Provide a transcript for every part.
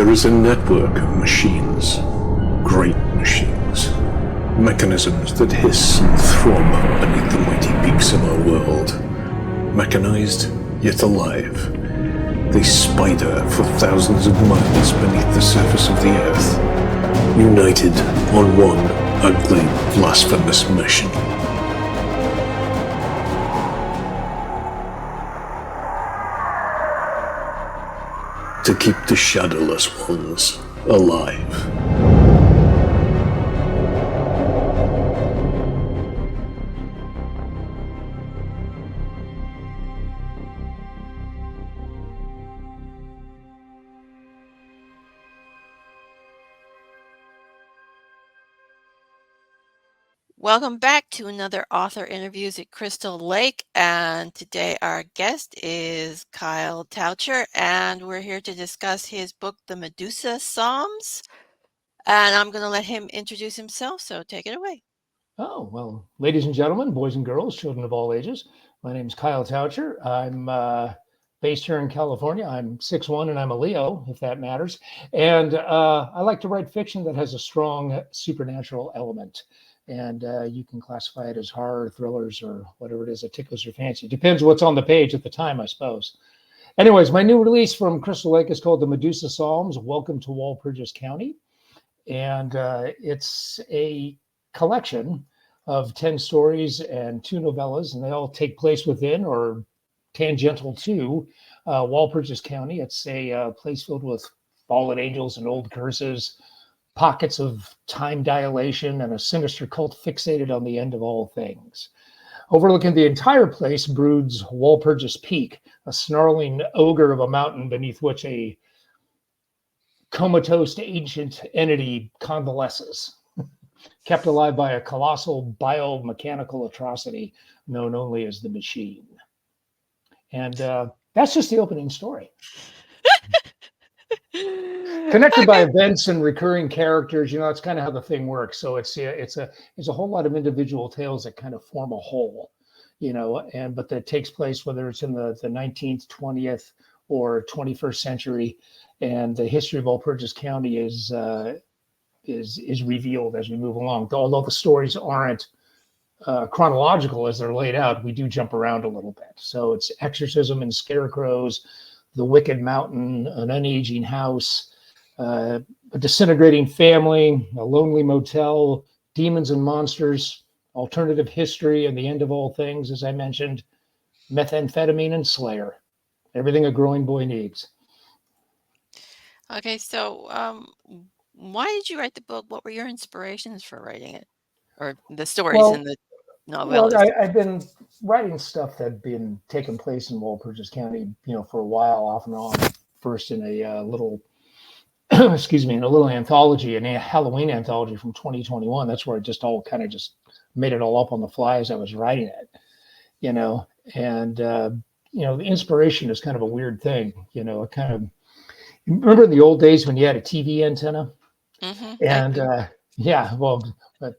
there is a network of machines, great machines, mechanisms that hiss and throb beneath the mighty peaks of our world, mechanized yet alive. They spider for thousands of miles beneath the surface of the earth, united on one ugly, blasphemous mission. To keep the shadowless ones alive. Welcome back to another author interviews at Crystal Lake, and today our guest is Kyle Taucher, and we're here to discuss his book, The Medusa Psalms, and I'm going to let him introduce himself, so take it away. Oh, well, ladies and gentlemen, boys and girls, children of all ages, my name is Kyle Taucher. I'm based here in California. I'm 6'1" and I'm a Leo, if that matters, and I like to write fiction that has a strong supernatural element. And you can classify it as horror, thrillers, or whatever it is that tickles your fancy. Depends what's on the page at the time, I suppose. Anyways, my new release from Crystal Lake is called The Medusa Psalms, Welcome to Walpurgis County. And it's a collection of 10 stories and 2 novellas, and they all take place within or tangential to Walpurgis County. It's a place filled with fallen angels and old curses, pockets of time dilation, and a sinister cult fixated on the end of all things. Overlooking the entire place broods Walpurgis Peak, a snarling ogre of a mountain beneath which a comatose ancient entity convalesces, kept alive by a colossal biomechanical atrocity known only as the Machine. And that's just the opening story. Connected by events and recurring characters, that's kind of how the thing works. So it's a whole lot of individual tales that kind of form a whole, but that takes place whether it's in the 19th, 20th, or 21st century, and the history of Walpurgis County is revealed as we move along. Although the stories aren't chronological as they're laid out, we do jump around a little bit. So it's exorcism and scarecrows, the wicked mountain, an unaging house, a disintegrating family, a lonely motel, demons and monsters, alternative history, and the end of all things, as I mentioned, methamphetamine and Slayer. Everything a growing boy needs. Okay, so why did you write the book? What were your inspirations for writing it? Or the stories in the novellas? Well, I've been writing stuff that had been taking place in Walpurgis County, for a while, off and on. First in a little, in a little anthology, a Halloween anthology from 2021. That's where I just made it all up on the fly as I was writing it, and the inspiration is kind of a weird thing, remember in the old days when you had a TV antenna? Mm-hmm, and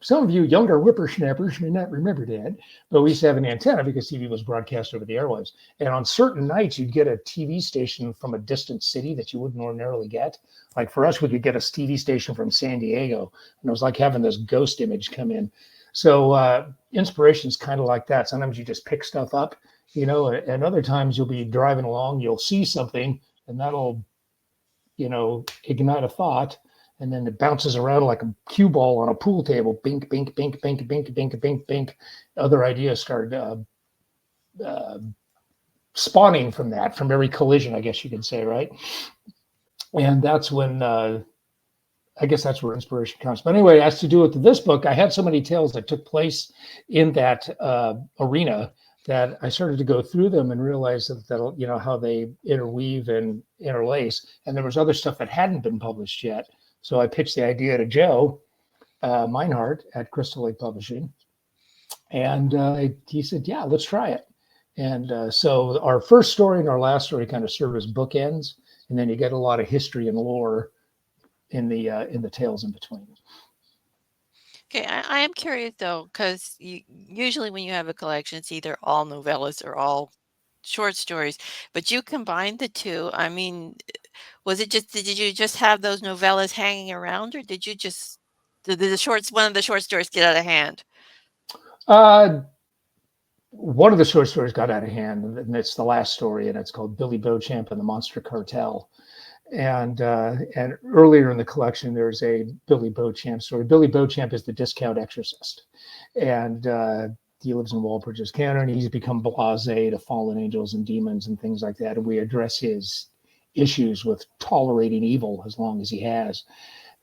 some of you younger whippersnappers may not remember that, but we used to have an antenna because TV was broadcast over the airwaves. And on certain nights, you'd get a TV station from a distant city that you wouldn't ordinarily get. Like for us, we could get a TV station from San Diego, and it was like having this ghost image come in. So inspiration is kind of like that. Sometimes you just pick stuff up, and other times you'll be driving along, you'll see something, and that'll, ignite a thought. And then it bounces around like a cue ball on a pool table. Bink, bink, bink, bink, bink, bink, bink, bink. Other ideas start spawning from that, from every collision, I guess you could say, right? And that's when, I guess that's where inspiration comes. But anyway, as to do with this book, I had so many tales that took place in that arena that I started to go through them and realize that how they interweave and interlace. And there was other stuff that hadn't been published yet. So I pitched the idea to Joe Meinhardt at Crystal Lake Publishing. And he said, yeah, let's try it. And so our first story and our last story kind of serve as bookends. And then you get a lot of history and lore in the tales in between. Okay, I am curious though, because usually when you have a collection, it's either all novellas or all short stories, but you combine the two. I mean, Was it just, did you just have those novellas hanging around, or did you just, did one of the short stories get out of hand? One of the short stories got out of hand, and it's the last story, and it's called Billy Beauchamp and the Monster Cartel. And earlier in the collection, there's a Billy Beauchamp story. Billy Beauchamp is the discount exorcist, and he lives in Walpurgis County, and he's become blasé to fallen angels and demons and things like that. And we address his issues with tolerating evil as long as he has.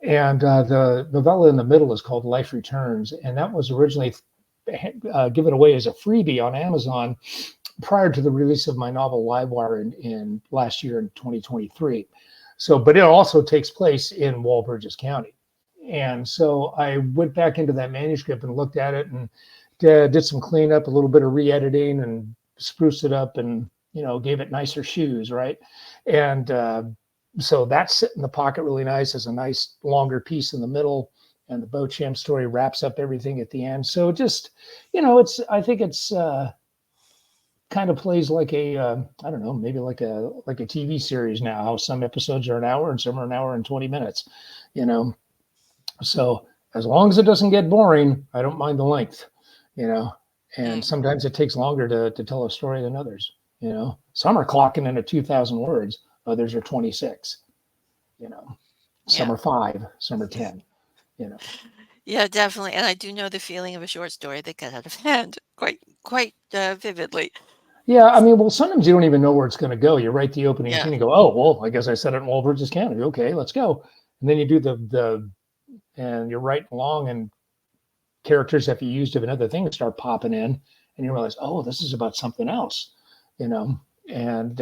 And the novella in the middle is called Life Returns, and that was originally given away as a freebie on Amazon prior to the release of my novel Livewire in last year in 2023. So, but it also takes place in Walpurgis County. And so I went back into that manuscript and looked at it and did some cleanup, a little bit of re-editing, and spruced it up, and, you know, gave it nicer shoes, right? And so that's sitting in the pocket really nice as a nice longer piece in the middle. And the Beauchamp story wraps up everything at the end. So just, you know, I think it's kind of plays like a, I don't know, maybe like a TV series now, how some episodes are an hour and some are an hour and 20 minutes, you know? So as long as it doesn't get boring, I don't mind the length, you know? And sometimes it takes longer to tell a story than others, you know? Some are clocking in at 2,000 words, others are 26, you know? Some are 5, some are 10, you know? Yeah, definitely. And I do know the feeling of a short story that got out of hand quite vividly. Yeah, I mean, well, sometimes you don't even know where it's going to go. You write the opening scene and go, oh, well, I guess I said it in Walpurgis County. Okay, let's go. And then you do and you're writing along, and characters that you used of another thing start popping in, and you realize, oh, this is about something else, you know? And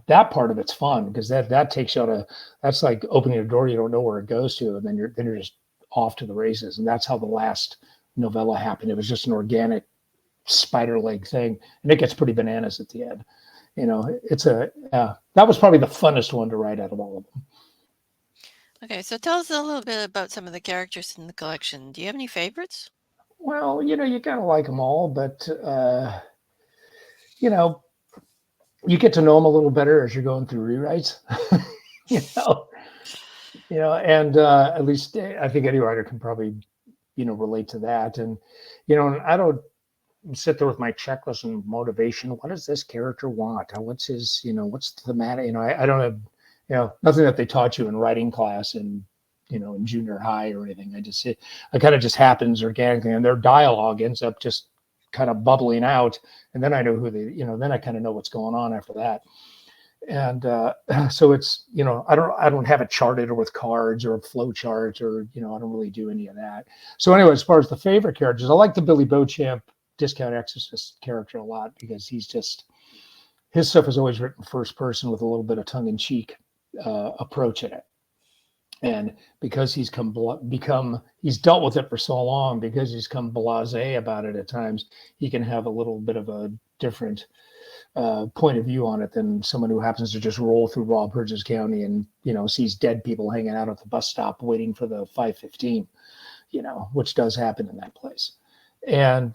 that part of it's fun, because that takes you that's like opening a door, you don't know where it goes to, and then you're just off to the races. And that's how the last novella happened. It was just an organic spider leg thing, and it gets pretty bananas at the end. You know, that was probably the funnest one to write out of all of them. Okay, so tell us a little bit about some of the characters in the collection. Do you have any favorites? Well, you know, you gotta like them all, but you know, you get to know them a little better as you're going through rewrites. you know, and at least I think any writer can probably, you know, relate to that. And you know, I don't sit there with my checklist and motivation. What does this character want? What's his, you know, what's the matter? You know, I don't have, you know, nothing that they taught you in writing class and, you know, in junior high or anything. It kind of just happens organically, and their dialogue ends up just kind of bubbling out. And then I know then I kind of know what's going on after that. And so it's, you know, I don't have it charted or with cards or a flow chart, or, you know, I don't really do any of that. So anyway, as far as the favorite characters, I like the Billy Beauchamp discount exorcist character a lot, because his stuff is always written first person with a little bit of tongue-in-cheek approach in it. And because he's dealt with it for so long, because he's come blasé about it at times, he can have a little bit of a different point of view on it than someone who happens to just roll through Walpurgis County and, you know, sees dead people hanging out at the bus stop waiting for the 5:15, you know, which does happen in that place. And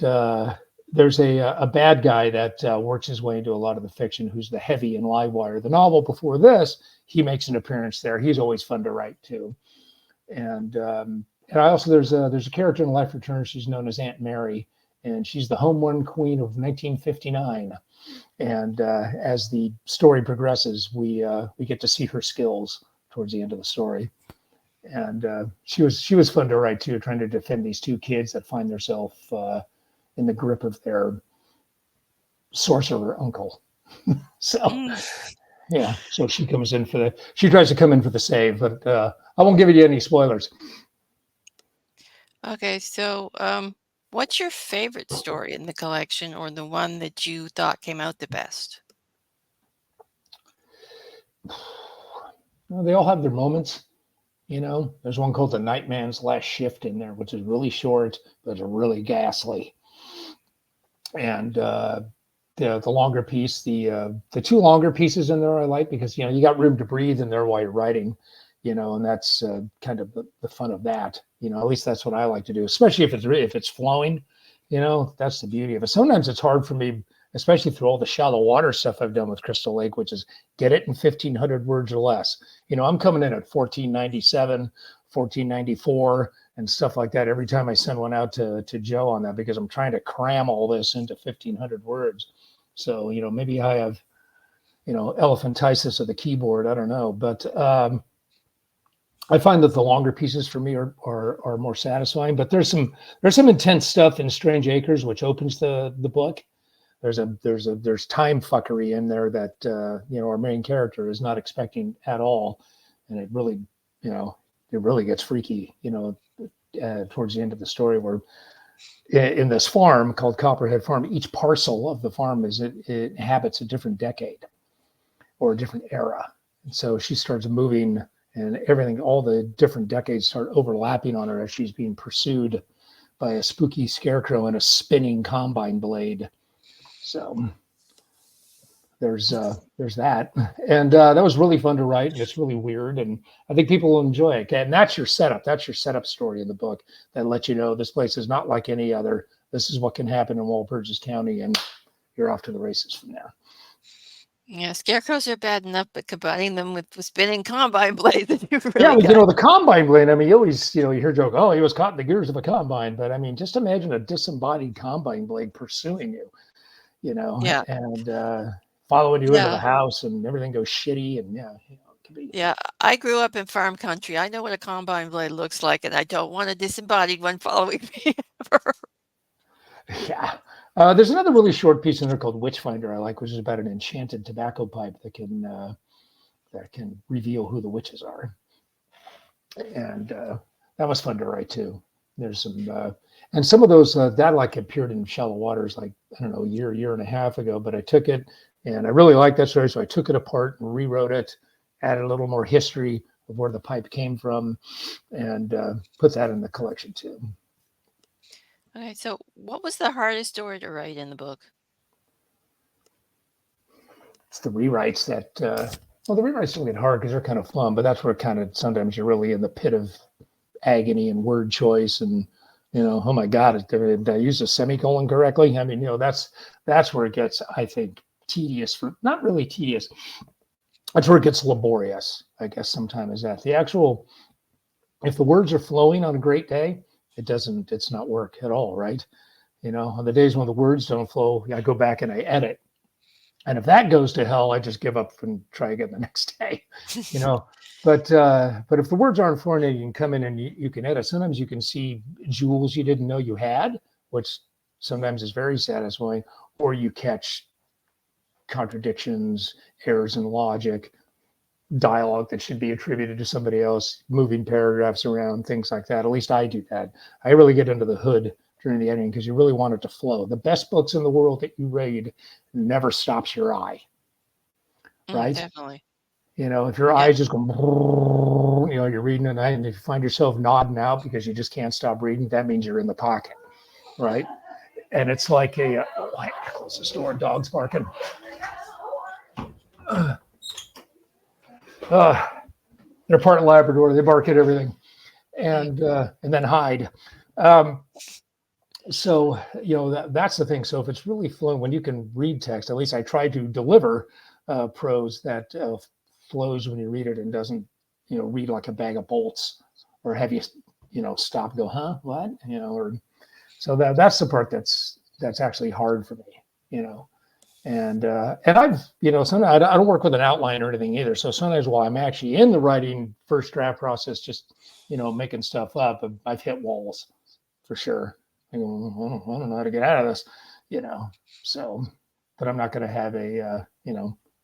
there's a bad guy that works his way into a lot of the fiction, who's the heavy in Livewire. The novel before this, he makes an appearance there. He's always fun to write too. And I also, there's a character in Life Returns. She's known as Aunt Mary, and she's the home run queen of 1959. And as the story progresses, we get to see her skills towards the end of the story. And she was fun to write too, trying to defend these two kids that find themselves in the grip of their sorcerer uncle. So yeah, so she tries to come in for the save, but I won't give you any spoilers. Okay, so what's your favorite story in the collection, or the one that you thought came out the best? Well, they all have their moments. You know, there's one called The Nightman's Last Shift in there, which is really short, but it's really ghastly. And the longer piece, the two longer pieces in there I like, because, you know, you got room to breathe in there while you're writing, you know, and that's kind of the fun of that. You know, at least that's what I like to do, especially if it's flowing. You know, that's the beauty of it. Sometimes it's hard for me, especially through all the shallow water stuff I've done with Crystal Lake, which is get it in 1,500 words or less. I'm coming in at 1497, 1494, and stuff like that every time I send one out to Joe on that, because I'm trying to cram all this into 1,500 words. So, maybe I have, elephantiasis of the keyboard. I don't know. But I find that the longer pieces for me are more satisfying. But there's some intense stuff in Strange Acres, which opens the book. There's time fuckery in there that our main character is not expecting at all, and it really gets freaky towards the end of the story, where in this farm called Copperhead Farm, each parcel of the farm it inhabits a different decade or a different era, and so she starts moving, and everything, all the different decades start overlapping on her as she's being pursued by a spooky scarecrow and a spinning combine blade. So there's that, and that was really fun to write, and it's really weird, and I think people will enjoy it. And that's your setup. That's your setup story in the book that lets you know this place is not like any other. This is what can happen in Walpurgis County, and you're off to the races from there. Yeah, scarecrows are bad enough, but combining them with spinning combine blades, you really the combine blade. I mean, you always you hear joke, oh, he was caught in the gears of a combine, but I mean, just imagine a disembodied combine blade pursuing you, Yeah. and following you into the house, and everything goes shitty, and it can be. Yeah, I grew up in farm country. I know what a combine blade looks like, and I don't want a disembodied one following me ever. Yeah. There's another really short piece in there called Witchfinder I like, which is about an enchanted tobacco pipe that can reveal who the witches are. And that was fun to write too. There's some and some of those that appeared in Shallow Waters, I don't know, a year and a half ago, but I took it and I really liked that story, so I took it apart and rewrote it, added a little more history of where the pipe came from, and put that in the collection too. Okay, so what was the hardest story to write in the book? It's the rewrites that, the rewrites don't get hard because they're kind of fun, but that's where kind of sometimes you're really in the pit of agony and word choice, and oh my God, did I use a semicolon correctly? I mean, that's where it gets, I think, tedious. Not really tedious. That's where it gets laborious, I guess. Sometimes is that the actual, if the words are flowing on a great day, it's not work at all, right? On the days when the words don't flow, I go back and I edit. And if that goes to hell, I just give up and try again the next day, But if the words aren't flowing, you can come in and you can edit. Sometimes you can see jewels you didn't know you had, which sometimes is very satisfying, or you catch contradictions, errors in logic, dialogue that should be attributed to somebody else, moving paragraphs around, things like that. At least I do that. I really get into the hood during the editing because you really want it to flow. The best books in the world that you read never stops your eye, right? Definitely. If your eyes just go, you're reading and if you find yourself nodding out because you just can't stop reading, that means you're in the pocket, right? And it's like I close this door, dog's barking. They're part Labrador. They bark at everything, and then hide. So that's the thing. So if it's really flowing, when you can read text, at least I try to deliver prose that flows when you read it and doesn't read like a bag of bolts, or have you stop and go, huh, what, or so that's the part that's actually hard for me, And I've, sometimes I don't work with an outline or anything either. So sometimes while I'm actually in the writing first draft process, just, making stuff up, I've hit walls for sure. I go, I don't know how to get out of this, so, but I'm not going to have a,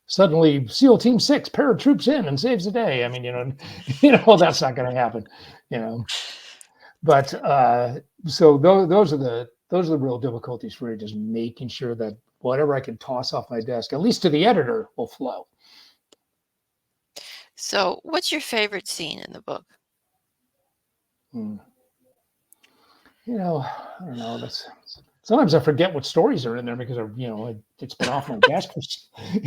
suddenly SEAL Team 6 paratroops in and saves the day. I mean, that's not going to happen, But so those are the real difficulties for me, just making sure that whatever I can toss off my desk, at least to the editor, will flow. So what's your favorite scene in the book? I don't know. Sometimes I forget what stories are in there because it's been off my desk.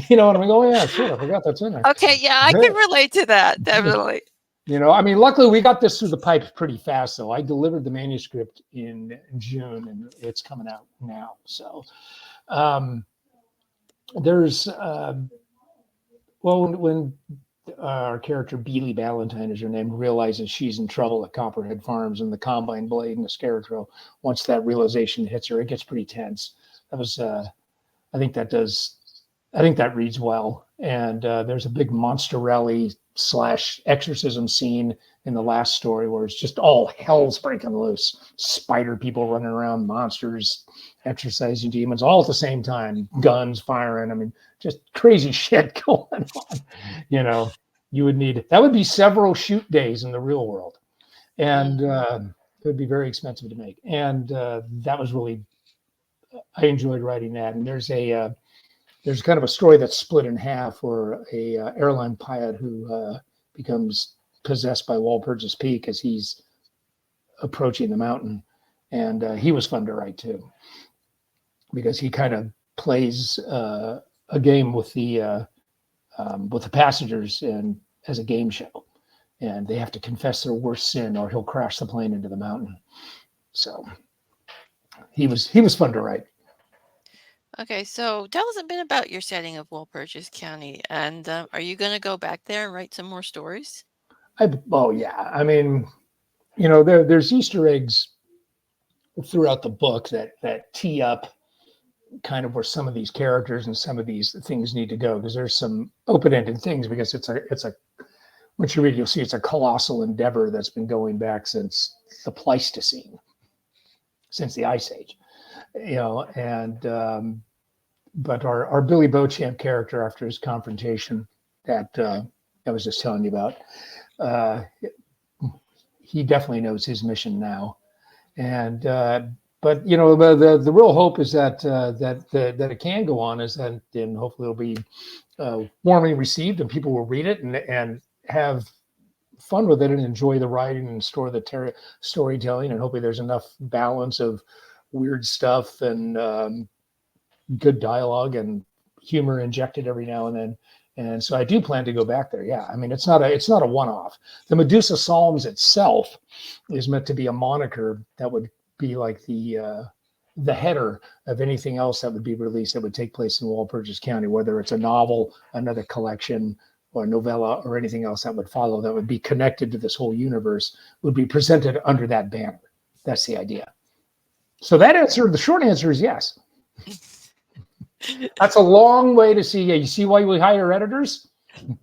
And I'm like, oh yeah, shit, I forgot that's in there. Okay, yeah, I can relate to that, definitely. I mean, luckily we got this through the pipes pretty fast. So I delivered the manuscript in June, and it's coming out now. So, there's when our character Beely Ballantyne is her name, realizes she's in trouble at Copperhead Farms and the Combine Blade and the Scarecrow. Once that realization hits her, it gets pretty tense. That was, I think that reads well. And there's a big monster rally / exorcism scene in the last story where it's just all hell's breaking loose. Spider people running around, monsters exorcising demons all at the same time, guns firing. I mean, just crazy shit going on. You know, that would be several shoot days in the real world. And it would be very expensive to make. And that was really, I enjoyed writing that. And there's kind of a story that's split in half where a airline pilot who becomes possessed by Walpurgis Peak as he's approaching the mountain. And he was fun to write too, because he kind of plays a game with the passengers and as a game show, and they have to confess their worst sin or he'll crash the plane into the mountain. So he was fun to write. Okay, so tell us a bit about your setting of Walpurgis County, and are you going to go back there and write some more stories? Oh yeah, I mean, there's Easter eggs throughout the book that tee up kind of where some of these characters and some of these things need to go, because there's some open-ended things, because it's a once you read, you'll see it's a colossal endeavor that's been going back since the Pleistocene, since the Ice Age, and but our Billy Beauchamp character, after his confrontation that I was just telling you about, he definitely knows his mission now. And but the real hope is that it can go on, is that, and hopefully it'll be warmly received and people will read it and have fun with it and enjoy the writing and storytelling, and hopefully there's enough balance of weird stuff and good dialogue and humor injected every now and then. And so I do plan to go back there. Yeah, I mean, it's not a one-off. The Medusa Psalms itself is meant to be a moniker that would be like the header of anything else that would be released that would take place in Walpurgis County, whether it's a novel, another collection, or a novella, or anything else that would follow that would be connected to this whole universe, would be presented under that banner. That's the idea. So the short answer is yes. That's a long way to see. You see why we hire editors?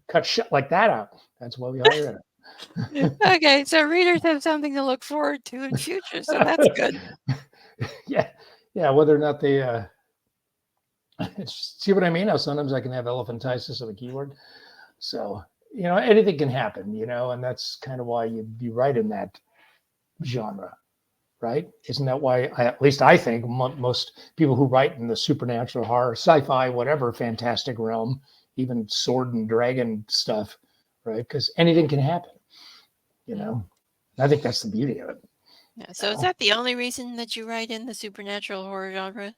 Cut shit like that out. That's why we hire editors. Okay, so readers have something to look forward to in future, so that's good. Yeah. Whether or not they see what I mean? How sometimes I can have elephantiasis of a keyword. So anything can happen. And that's kind of why you write in that genre. Right? Isn't that why, at least I think, most people who write in the supernatural, horror, sci-fi, whatever fantastic realm, even sword and dragon stuff, right? Because anything can happen, I think that's the beauty of it. Yeah. So is that the only reason that you write in the supernatural horror genre?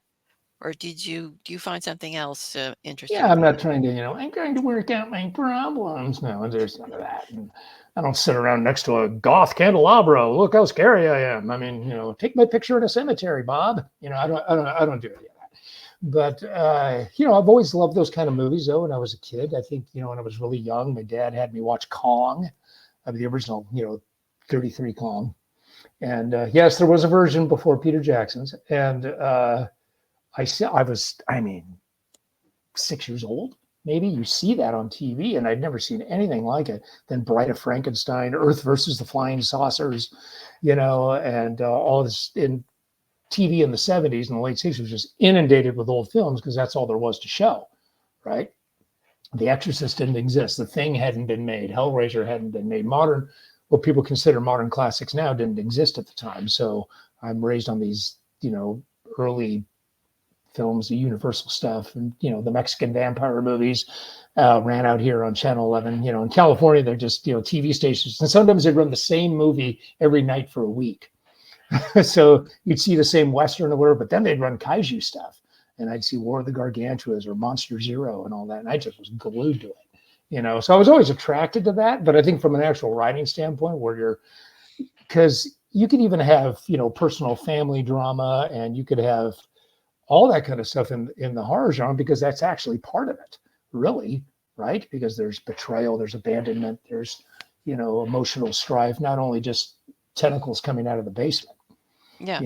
Or do you find something else interesting? Yeah, I'm not trying to, I'm trying to work out my problems. No, there's none of that. And I don't sit around next to a goth candelabra. Look how scary I am. I mean, take my picture in a cemetery, Bob. I don't do any of that. But I've always loved those kind of movies, though. When I was a kid, I think, when I was really young, my dad had me watch Kong, the original, 33 Kong. And yes, there was a version before Peter Jackson's, and I was 6 years old, maybe. You see that on TV, and I'd never seen anything like it. Then Bride of Frankenstein, Earth versus the Flying Saucers, and all this in TV in the 70s and the late 60s was just inundated with old films, because that's all there was to show, right? The Exorcist didn't exist. The Thing hadn't been made. Hellraiser hadn't been made. What people consider modern classics now didn't exist at the time. So I'm raised on these, early films, the Universal stuff, and the Mexican vampire movies ran out here on Channel 11. In California, they're just TV stations, and sometimes they run the same movie every night for a week. So you'd see the same Western or whatever, but then they'd run kaiju stuff, and I'd see War of the Gargantuas or Monster Zero and all that, and I just was glued to it. So I was always attracted to that. But I think from an actual writing standpoint, because you could even have personal family drama, and you could have all that kind of stuff in the horror genre, because that's actually part of it, really, right? Because there's betrayal, there's abandonment, there's, emotional strife, not only just tentacles coming out of the basement. Yeah.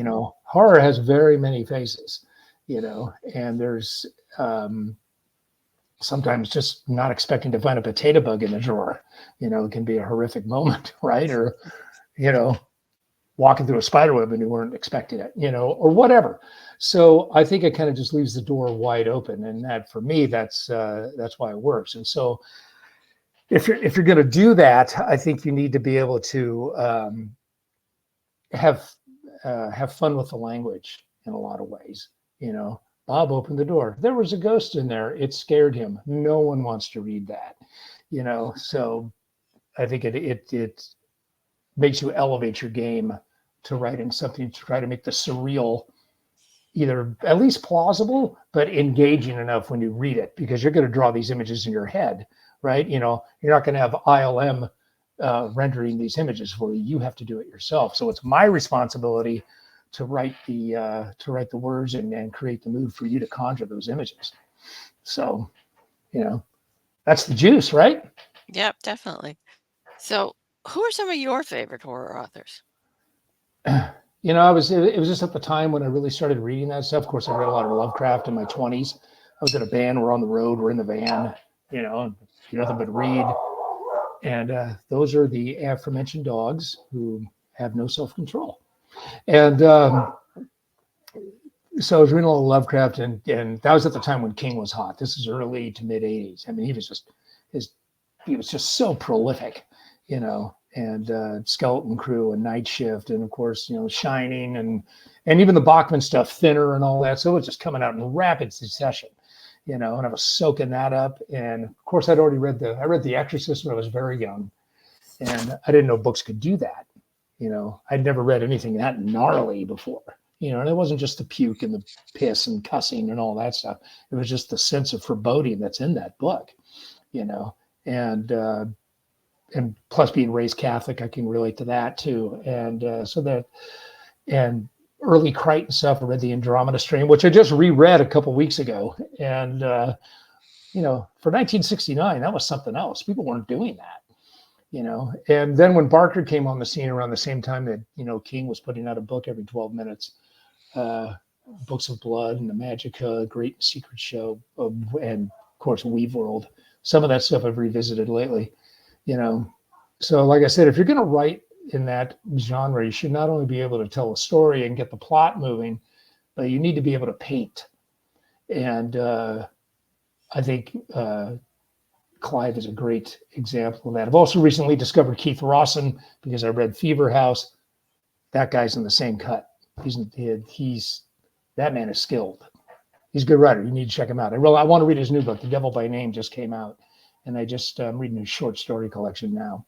Horror has very many faces, and there's sometimes just not expecting to find a potato bug in a drawer, it can be a horrific moment, right? Or, walking through a spider web and you weren't expecting it, or whatever. So I think it kind of just leaves the door wide open, and that, for me, that's why it works. And so if you're going to do that, I think you need to be able to have fun with the language in a lot of ways. Bob opened the door. There was a ghost in there. It scared him. No one wants to read that. So I think it makes you elevate your game to writing something, to try to make the surreal either at least plausible, but engaging enough when you read it, because you're going to draw these images in your head, right? You're not going to have ILM rendering these images for you. You have to do it yourself. So it's my responsibility to write the words and create the mood for you to conjure those images. So, that's the juice, right? Yep, definitely. So who are some of your favorite horror authors? It was just at the time when I really started reading that stuff. Of course, I read a lot of Lovecraft in my 20s. I was in a band, we're on the road, we're in the van, and nothing but read. And those are the aforementioned dogs who have no self-control. And so I was reading a lot of Lovecraft, and that was at the time when King was hot. This is early to mid 80s. I mean, he was just so prolific, and Skeleton Crew and Night Shift, and of course, Shining, and even the Bachman stuff, Thinner and all that. So it was just coming out in rapid succession, and I was soaking that up. And of course, I'd already read The Exorcist when I was very young, and I didn't know books could do that. I'd never read anything that gnarly before, and it wasn't just the puke and the piss and cussing and all that stuff. It was just the sense of foreboding that's in that book, and plus being raised Catholic, I can relate to that too. And and early Crichton stuff, I read the Andromeda Strain, which I just reread a couple weeks ago. And, for 1969, that was something else. People weren't doing that, and then when Barker came on the scene around the same time that, King was putting out a book every 12 minutes, Books of Blood and the Magica, Great Secret Show, and of course, Weave World. Some of that stuff I've revisited lately. So like I said, if you're going to write in that genre, you should not only be able to tell a story and get the plot moving, but you need to be able to paint. And I think Clive is a great example of that. I've also recently discovered Keith Rawson because I read Fever House. That guy's in the same cut. That man is skilled. He's a good writer. You need to check him out. I want to read his new book. The Devil by Name just came out. And I just I'm reading his short story collection now.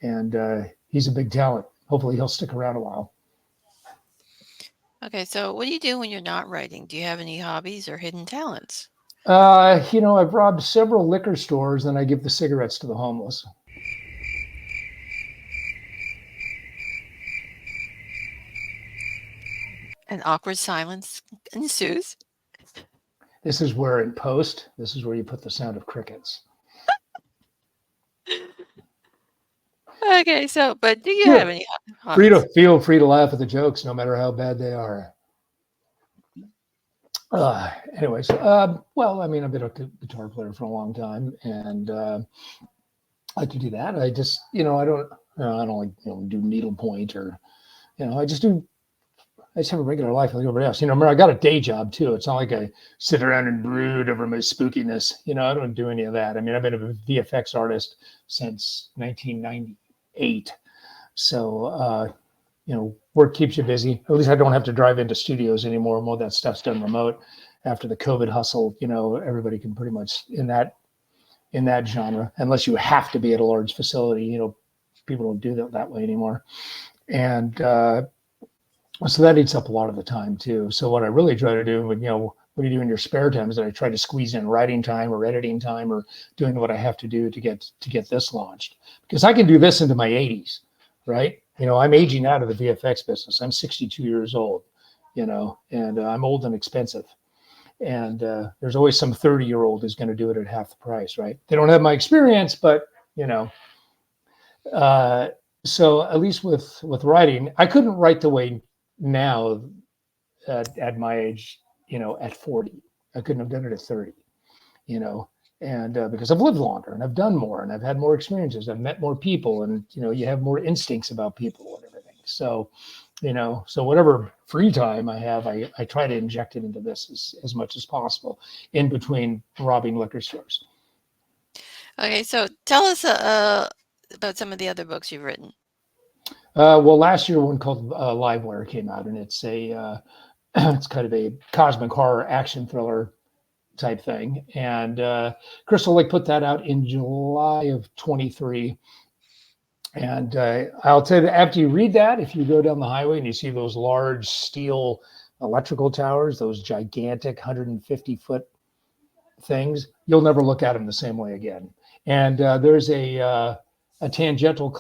And he's a big talent. Hopefully he'll stick around a while. Okay, so what do you do when you're not writing? Do you have any hobbies or hidden talents? I've robbed several liquor stores, and I give the cigarettes to the homeless. An awkward silence ensues. This is where in post, this is where you put the sound of crickets. Okay, so, but do you have any hobbies? Feel free to laugh at the jokes, no matter how bad they are. Anyways, well, I've been a guitar player for a long time, and I like to do that. I just, I don't like, do needlepoint or, I just have a regular life like everybody else. I got a day job too. It's not like I sit around and brood over my spookiness. I don't do any of that. I've been a VFX artist since 1998. So, work keeps you busy. At least I don't have to drive into studios anymore. More of that stuff's done remote. After the COVID hustle, everybody can pretty much in that genre, unless you have to be at a large facility. People don't do that way anymore. And so that eats up a lot of the time too. So what I really try to do, what do you do in your spare time, is that I try to squeeze in writing time or editing time or doing what I have to do to get this launched, because I can do this into my 80s, right? I'm aging out of the VFX business. I'm 62 years old, and I'm old and expensive. And there's always some 30-year-old who's going to do it at half the price, right? They don't have my experience, but, uh, so at least with writing, I couldn't write the way now at my age, at 40. I couldn't have done it at 30, and because I've lived longer and I've done more and I've had more experiences, I've met more people, and you have more instincts about people and everything. So, so whatever free time I have, I try to inject it into this as much as possible in between robbing liquor stores. Okay, so tell us about some of the other books you've written. Well, last year one called Livewire came out, and it's a it's kind of a cosmic horror action thriller type thing. And Crystal Lake put that out in July of 23. And I'll tell you, after you read that, if you go down the highway and you see those large steel electrical towers, those gigantic 150-foot things, you'll never look at them the same way again. And there's a tangential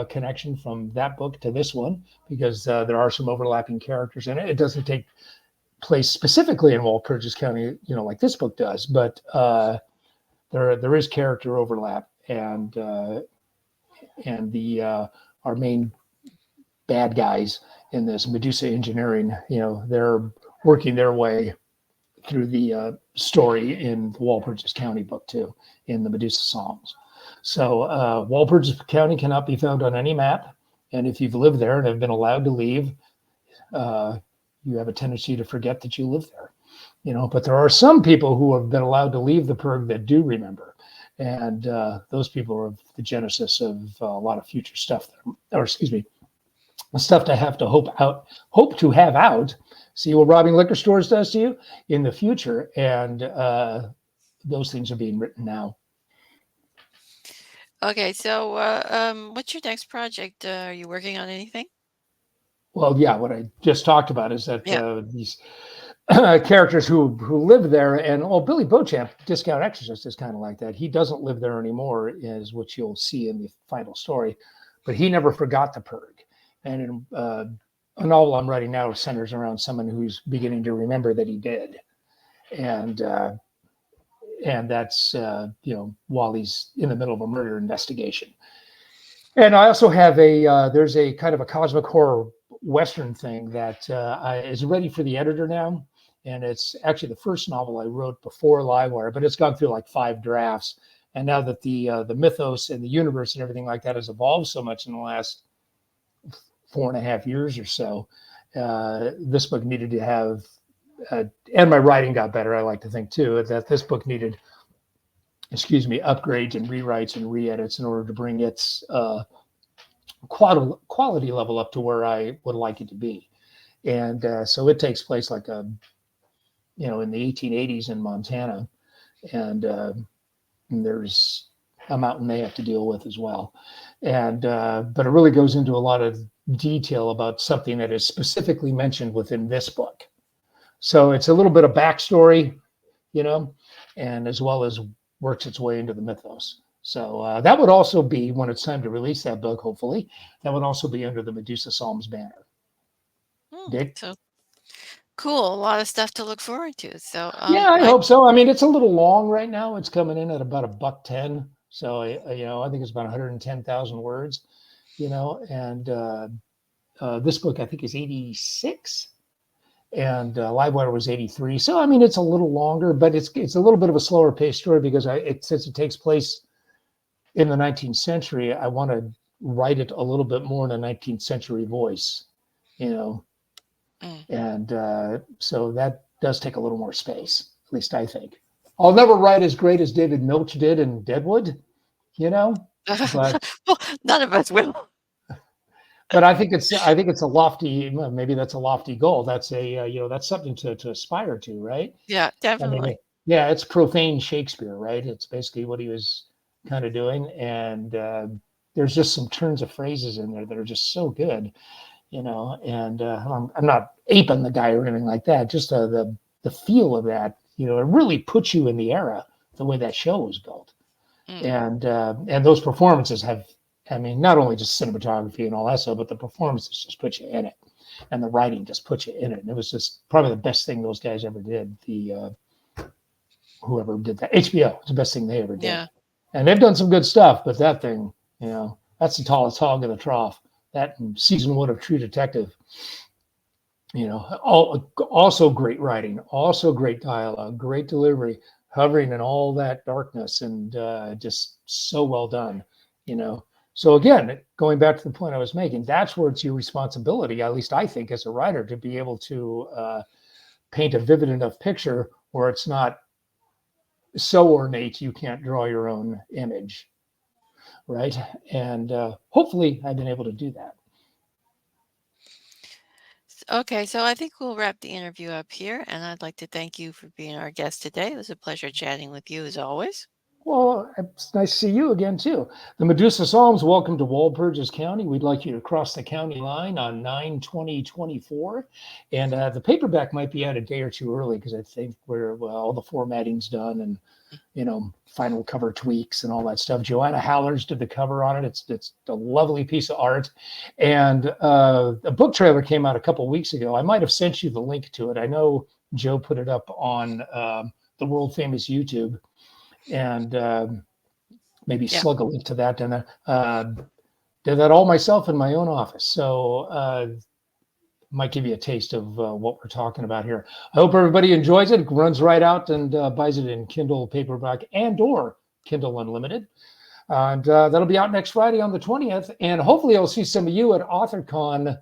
connection from that book to this one, because there are some overlapping characters in it. It doesn't take place specifically in Walpurgis County, like this book does, but there is character overlap, and the our main bad guys in this, Medusa Engineering, they're working their way through the story in the Walpurgis County book too, in the Medusa Psalms. So Walpurgis County cannot be found on any map, and if you've lived there and have been allowed to leave, you have a tendency to forget that you live there, but there are some people who have been allowed to leave the purg that do remember. And those people are the genesis of a lot of future stuff, stuff to have to hope to have out. See what robbing liquor stores does to you in the future, and those things are being written now. Okay, so what's your next project? Are you working on anything? Well, yeah, what I just talked about is that Yeah. these characters who live there, and Billy Beauchamp, Discount Exorcist, is kind of like that. He doesn't live there anymore, is what you'll see in the final story, but he never forgot the purg. And in a novel I'm writing now centers around someone who's beginning to remember that he did, and that's while he's in the middle of a murder investigation. And I also have there's a kind of a cosmic horror Western thing that is ready for the editor now. And it's actually the first novel I wrote before Livewire, but it's gone through like 5 drafts. And now that the mythos and the universe and everything like that has evolved so much in the last 4.5 years or so, this book needed to have, and my writing got better, I like to think too, that this book needed, upgrades and rewrites and re-edits in order to bring its quality level up to where I would like it to be. And so it takes place like in the 1880s in Montana, and there's a mountain they have to deal with as well. And but it really goes into a lot of detail about something that is specifically mentioned within this book. So it's a little bit of backstory, and as well as works its way into the mythos. So that would also be, when it's time to release that book, hopefully, that would also be under the Medusa Psalms banner. Dick? So cool. A lot of stuff to look forward to. So yeah, I hope so. I mean, it's a little long right now. It's coming in at about $1.10. So I think it's about 110,000 words. And this book I think is 86, and Livewire was 83. So I mean, it's a little longer, but it's a little bit of a slower paced story because since it takes place in the 19th century, I want to write it a little bit more in a 19th century voice, and so that does take a little more space, at least I think. I'll never write as great as David Milch did in Deadwood, but well, none of us will. But I think it's a lofty, maybe that's a lofty goal. That's that's something to aspire to, right? Yeah, definitely. I mean, yeah, it's profane Shakespeare, right? It's basically what he was kind of doing, and there's just some turns of phrases in there that are just so good, and I'm not aping the guy or anything like that. Just the feel of that, it really puts you in the era, the way that show was built, and those performances have. I mean, not only just cinematography and all that stuff, but the performances just put you in it. and the writing just puts you in it. And it was just probably the best thing those guys ever did. Whoever did that, HBO, it's the best thing they ever did. Yeah. And they've done some good stuff, but that thing, that's the tallest hog in the trough. That and season 1 of True Detective, also great writing, also great dialogue, great delivery, hovering in all that darkness, and just so well done, So again, going back to the point I was making, that's where it's your responsibility, at least I think, as a writer, to be able to paint a vivid enough picture where it's not so ornate you can't draw your own image, right? And hopefully I've been able to do that. Okay, so I think we'll wrap the interview up here, and I'd like to thank you for being our guest today. It was a pleasure chatting with you as always. Well, it's nice to see you again, too. The Medusa Psalms, welcome to Walpurgis County. We'd like you to cross the county line on 9/20/24. And the paperback might be out a day or two early because I think all the formatting's done and, final cover tweaks and all that stuff. Joanna Hallers did the cover on it. It's a lovely piece of art. And a book trailer came out a couple weeks ago. I might have sent you the link to it. I know Joe put it up on the world famous YouTube. And maybe slug a link to that. And did that all myself in my own office. So might give you a taste of what we're talking about here. I hope everybody enjoys it. It runs right out and buys it in Kindle paperback and or Kindle Unlimited. And that'll be out next Friday on the 20th. And hopefully I'll see some of you at AuthorCon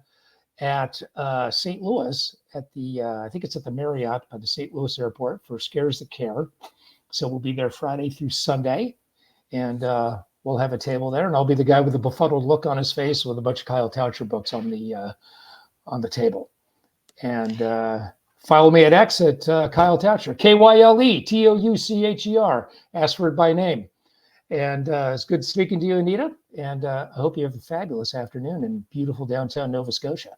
at St. Louis at I think it's at the Marriott by the St. Louis airport for Scares That Care. So we'll be there Friday through Sunday, and we'll have a table there. And I'll be the guy with the befuddled look on his face with a bunch of Kyle Toucher books on the table. And follow me at X at Kyle Toucher, KYLETOUCHER. Ask for it by name. And it's good speaking to you, Anita. And I hope you have a fabulous afternoon in beautiful downtown Nova Scotia.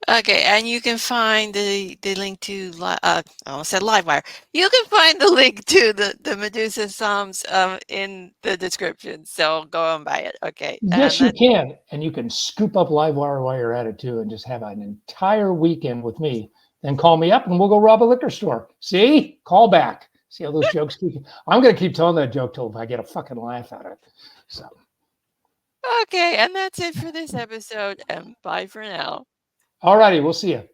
Okay, and you can find the link to I almost said Livewire. You can find the link to the Medusa Psalms in the description. So go and buy it. Okay. Yes, you can, and you can scoop up Livewire while you're at it too, and just have an entire weekend with me. Then call me up, and we'll go rob a liquor store. See, call back. See how those jokes keep. I'm gonna keep telling that joke till I get a fucking laugh out of it. So. Okay, and that's it for this episode. And bye for now. All righty, we'll see you.